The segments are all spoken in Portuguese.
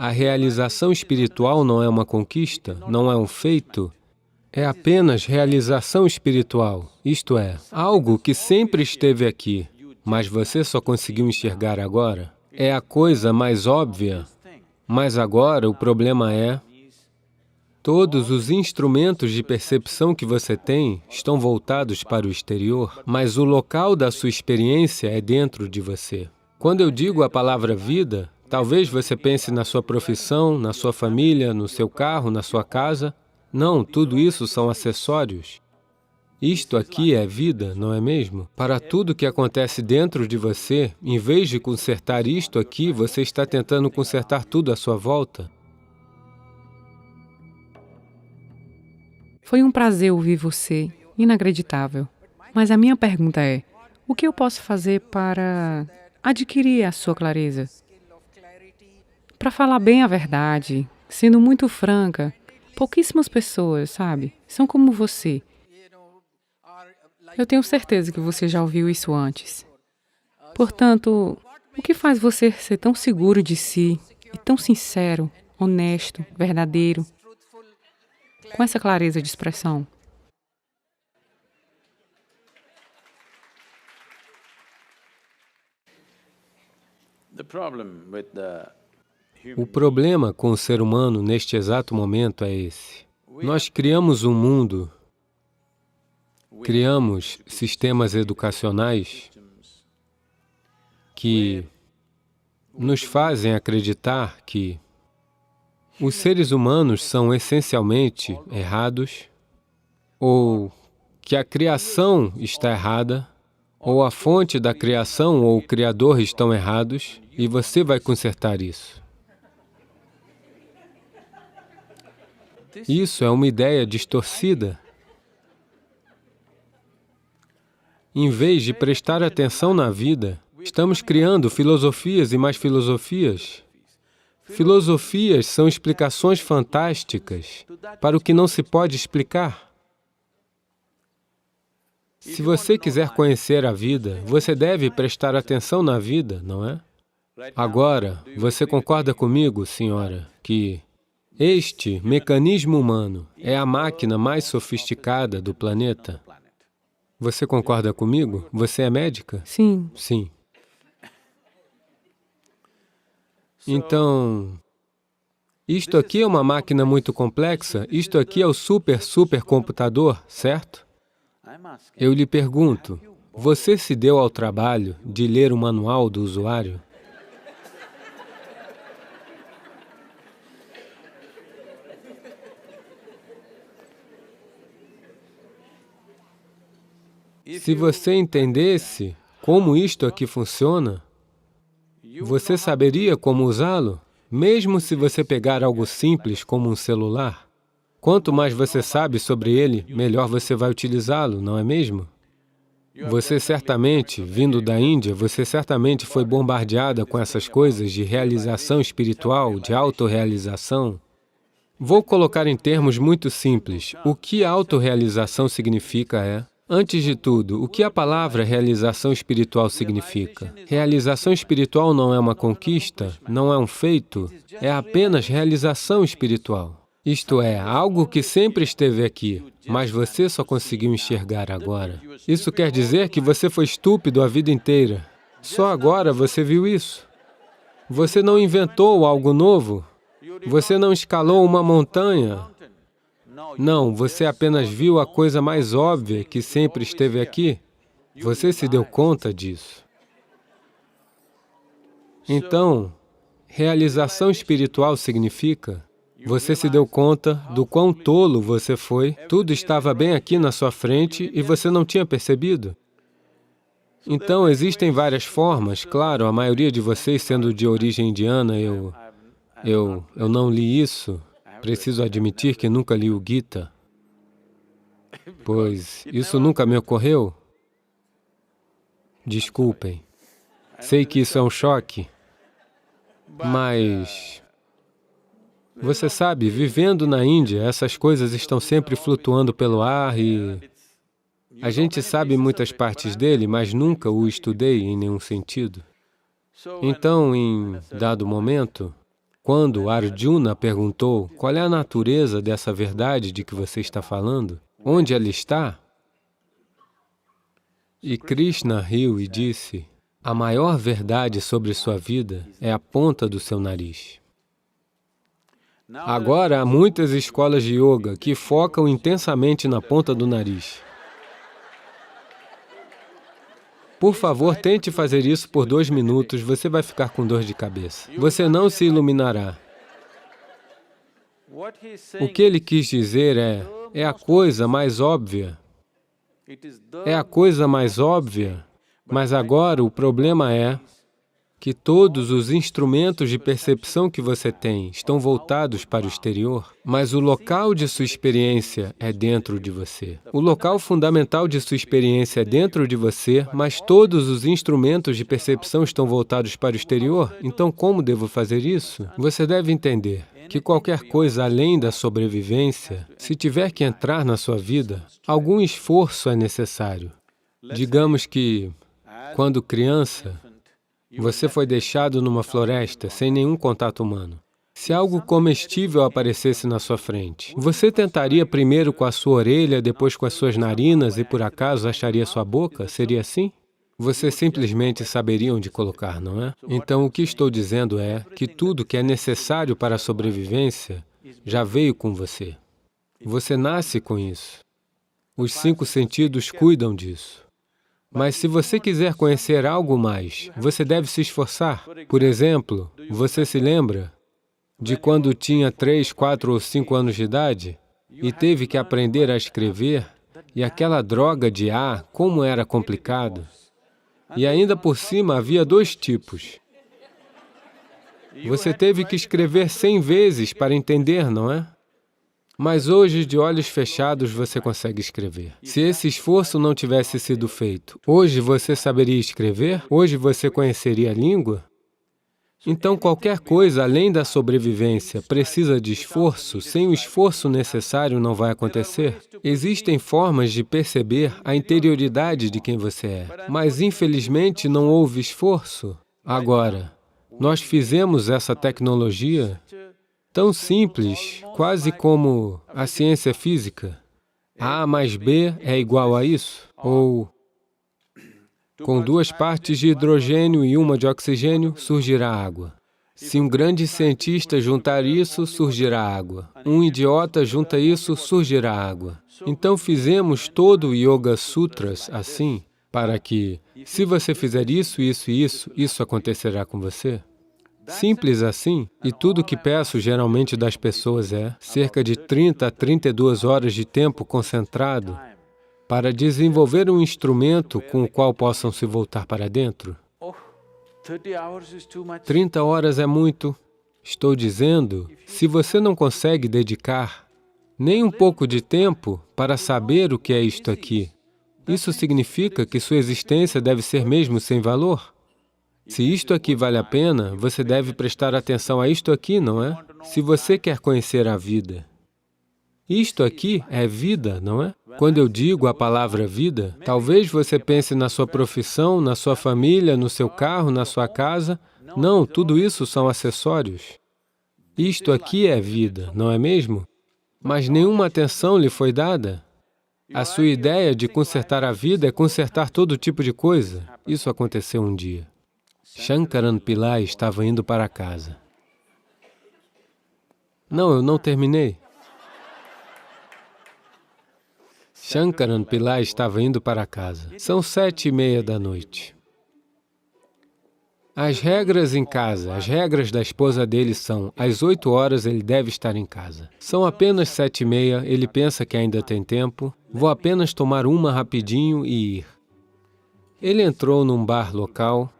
a realização espiritual não é uma conquista, não é um feito, é apenas realização espiritual, isto é, algo que sempre esteve aqui, mas você só conseguiu enxergar agora. É a coisa mais óbvia, mas agora o problema é, todos os instrumentos de percepção que você tem estão voltados para o exterior, mas o local da sua experiência é dentro de você. Quando eu digo a palavra vida, talvez você pense na sua profissão, na sua família, no seu carro, na sua casa. Não, tudo isso são acessórios. Isto aqui é vida, não é mesmo? Para tudo que acontece dentro de você, em vez de consertar isto aqui, você está tentando consertar tudo à sua volta. Foi um prazer ouvir você, inacreditável. Mas a minha pergunta é, o que eu posso fazer para adquirir a sua clareza? Para falar bem a verdade, sendo muito franca, pouquíssimas pessoas, sabe, são como você. Eu tenho certeza que você já ouviu isso antes. Portanto, o que faz você ser tão seguro de si e tão sincero, honesto, verdadeiro, com essa clareza de expressão? O problema com o ser humano neste exato momento é esse. Nós criamos um mundo, criamos sistemas educacionais que nos fazem acreditar que os seres humanos são essencialmente errados, ou que a criação está errada, ou a fonte da criação ou o Criador estão errados, e você vai consertar isso. Isso é uma ideia distorcida. Em vez de prestar atenção na vida, estamos criando filosofias e mais filosofias. Filosofias são explicações fantásticas para o que não se pode explicar. Se você quiser conhecer a vida, você deve prestar atenção na vida, não é? Agora, você concorda comigo, senhora, que este mecanismo humano é a máquina mais sofisticada do planeta? Você concorda comigo? Você é médica? Sim. Sim. Então, isto aqui é uma máquina muito complexa, isto aqui é o supercomputador, certo? Eu lhe pergunto, você se deu ao trabalho de ler o manual do usuário? Se você entendesse como isto aqui funciona, você saberia como usá-lo, mesmo se você pegar algo simples como um celular. Quanto mais você sabe sobre ele, melhor você vai utilizá-lo, não é mesmo? Você certamente, vindo da Índia, você certamente foi bombardeada com essas coisas de realização espiritual, de autorrealização. Vou colocar em termos muito simples. O que autorrealização significa é... Antes de tudo, o que a palavra realização espiritual significa? Realização espiritual não é uma conquista, não é um feito, é apenas realização espiritual. Isto é, algo que sempre esteve aqui, mas você só conseguiu enxergar agora. Isso quer dizer que você foi estúpido a vida inteira. Só agora você viu isso. Você não inventou algo novo. Você não escalou uma montanha. Não, você apenas viu a coisa mais óbvia que sempre esteve aqui. Você se deu conta disso. Então, realização espiritual significa, você se deu conta do quão tolo você foi, tudo estava bem aqui na sua frente e você não tinha percebido. Então, existem várias formas, claro, a maioria de vocês sendo de origem indiana, eu não li isso. Preciso admitir que nunca li o Gita, pois isso nunca me ocorreu. Desculpem. Sei que isso é um choque, mas... Você sabe, vivendo na Índia, essas coisas estão sempre flutuando pelo ar e... A gente sabe muitas partes dele, mas nunca o estudei em nenhum sentido. Então, em dado momento, Quando Arjuna perguntou qual é a natureza dessa verdade de que você está falando, onde ela está, e Krishna riu e disse, a maior verdade sobre sua vida é a ponta do seu nariz. Agora, há muitas escolas de yoga que focam intensamente na ponta do nariz. Por favor, tente fazer isso por 2 minutos, você vai ficar com dor de cabeça. Você não se iluminará. O que ele quis dizer é a coisa mais óbvia. É a coisa mais óbvia, mas agora o problema é que todos os instrumentos de percepção que você tem estão voltados para o exterior, mas o local de sua experiência é dentro de você. O local fundamental de sua experiência é dentro de você, mas todos os instrumentos de percepção estão voltados para o exterior. Então, como devo fazer isso? Você deve entender que qualquer coisa além da sobrevivência, se tiver que entrar na sua vida, algum esforço é necessário. Digamos que, quando criança, você foi deixado numa floresta sem nenhum contato humano. Se algo comestível aparecesse na sua frente, você tentaria primeiro com a sua orelha, depois com as suas narinas e por acaso acharia sua boca? Seria assim? Você simplesmente saberia onde colocar, não é? Então, o que estou dizendo é que tudo que é necessário para a sobrevivência já veio com você. Você nasce com isso. Os 5 sentidos cuidam disso. Mas se você quiser conhecer algo mais, você deve se esforçar. Por exemplo, você se lembra de quando tinha 3, 4 ou 5 anos de idade e teve que aprender a escrever, e aquela droga de A, como era complicado. E ainda por cima havia 2 tipos. Você teve que escrever 100 vezes para entender, não é? Mas hoje, de olhos fechados, você consegue escrever. Se esse esforço não tivesse sido feito, hoje você saberia escrever? Hoje você conheceria a língua? Então, qualquer coisa além da sobrevivência precisa de esforço. Sem o esforço necessário, não vai acontecer. Existem formas de perceber a interioridade de quem você é, mas, infelizmente, não houve esforço. Agora, nós fizemos essa tecnologia tão simples, quase como a ciência física. A mais B é igual a isso. Ou, com 2 partes de hidrogênio e 1 de oxigênio, surgirá água. Se um grande cientista juntar isso, surgirá água. Um idiota junta isso, surgirá água. Então fizemos todo o Yoga Sutras assim, para que, se você fizer isso, isso e isso acontecerá com você. Simples assim, e tudo o que peço geralmente das pessoas é cerca de 30 a 32 horas de tempo concentrado para desenvolver um instrumento com o qual possam se voltar para dentro. 30 horas é muito. Estou dizendo, se você não consegue dedicar nem um pouco de tempo para saber o que é isto aqui, isso significa que sua existência deve ser mesmo sem valor? Se isto aqui vale a pena, você deve prestar atenção a isto aqui, não é? Se você quer conhecer a vida. Isto aqui é vida, não é? Quando eu digo a palavra vida, talvez você pense na sua profissão, na sua família, no seu carro, na sua casa. Não, tudo isso são acessórios. Isto aqui é vida, não é mesmo? Mas nenhuma atenção lhe foi dada. A sua ideia de consertar a vida é consertar todo tipo de coisa. Isso aconteceu um dia. Shankaran Pillai estava indo para casa. Não, eu não terminei. Shankaran Pillai estava indo para casa. São 7h30 da noite. As regras em casa, as regras da esposa dele são, às 8 horas ele deve estar em casa. São apenas 7h30, ele pensa que ainda tem tempo. Vou apenas tomar uma rapidinho e ir. Ele entrou num bar local.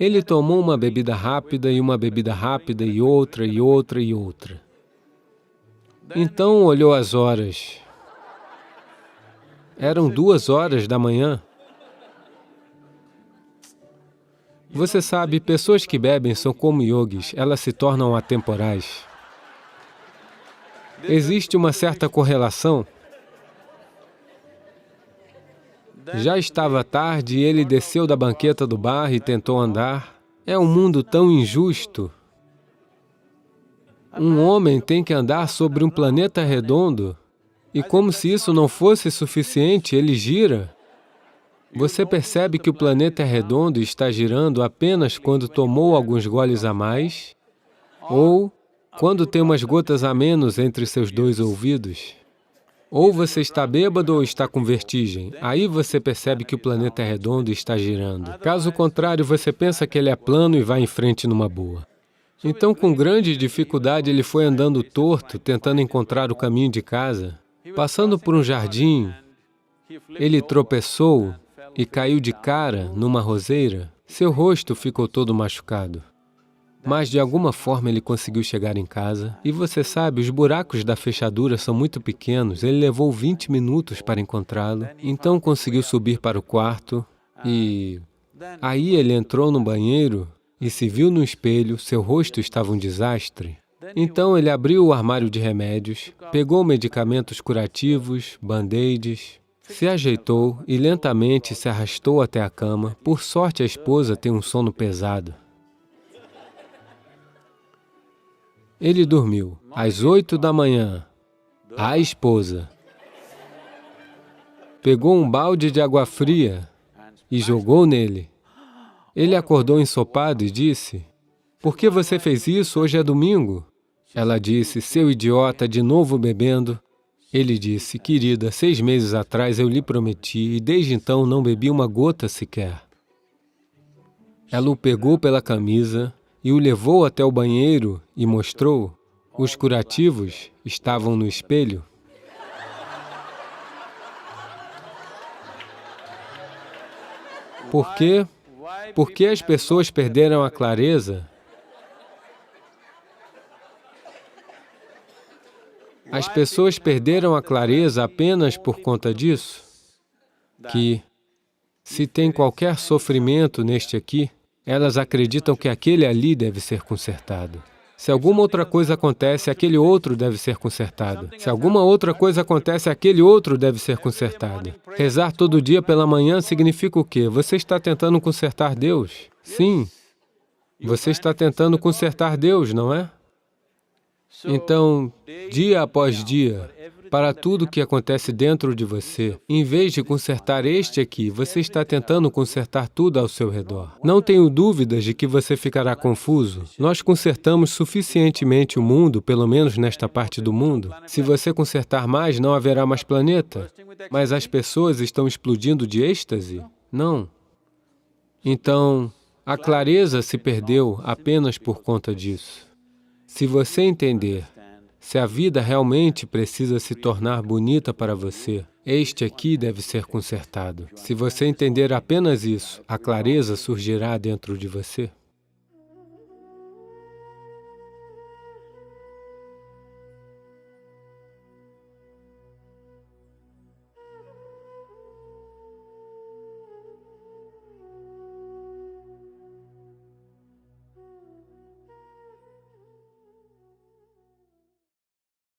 Ele tomou uma bebida rápida e uma bebida rápida e outra e outra e outra. Então olhou as horas. Eram 2 horas da manhã. Você sabe, pessoas que bebem são como yogis, elas se tornam atemporais. Existe uma certa correlação. Já estava tarde e ele desceu da banqueta do bar e tentou andar. É um mundo tão injusto. Um homem tem que andar sobre um planeta redondo e, como se isso não fosse suficiente, ele gira. Você percebe que o planeta é redondo e está girando apenas quando tomou alguns goles a mais ou quando tem umas gotas a menos entre seus dois ouvidos. Ou você está bêbado ou está com vertigem. Aí você percebe que o planeta é redondo e está girando. Caso contrário, você pensa que ele é plano e vai em frente numa boa. Então, com grande dificuldade, ele foi andando torto, tentando encontrar o caminho de casa. Passando por um jardim, ele tropeçou e caiu de cara numa roseira. Seu rosto ficou todo machucado. Mas, de alguma forma, ele conseguiu chegar em casa. E você sabe, os buracos da fechadura são muito pequenos. Ele levou 20 minutos para encontrá-lo. Então, conseguiu subir para o quarto e... aí ele entrou no banheiro e se viu no espelho. Seu rosto estava um desastre. Então, ele abriu o armário de remédios, pegou medicamentos curativos, band-aids, se ajeitou e lentamente se arrastou até a cama. Por sorte, a esposa tem um sono pesado. Ele dormiu. Às 8 da manhã, a esposa pegou um balde de água fria e jogou nele. Ele acordou ensopado e disse, "Por que você fez isso? Hoje é domingo." Ela disse, "Seu idiota, de novo bebendo." Ele disse, "Querida, 6 meses atrás eu lhe prometi e desde então não bebi uma gota sequer." Ela o pegou pela camisa e o levou até o banheiro e mostrou. Os curativos estavam no espelho. Por quê? Porque as pessoas perderam a clareza. As pessoas perderam a clareza apenas por conta disso, que se tem qualquer sofrimento neste aqui, elas acreditam que aquele ali deve ser consertado. Se alguma outra coisa acontece, aquele outro deve ser consertado. Se alguma outra coisa acontece, aquele outro deve ser consertado. Rezar todo dia pela manhã significa o quê? Você está tentando consertar Deus? Sim. Você está tentando consertar Deus, não é? Então, dia após dia, para tudo que acontece dentro de você, em vez de consertar este aqui, você está tentando consertar tudo ao seu redor. Não tenho dúvidas de que você ficará confuso. Nós consertamos suficientemente o mundo, pelo menos nesta parte do mundo. Se você consertar mais, não haverá mais planeta. Mas as pessoas estão explodindo de êxtase? Não. Então, a clareza se perdeu apenas por conta disso. Se você entender, se a vida realmente precisa se tornar bonita para você, este aqui deve ser consertado. Se você entender apenas isso, a clareza surgirá dentro de você.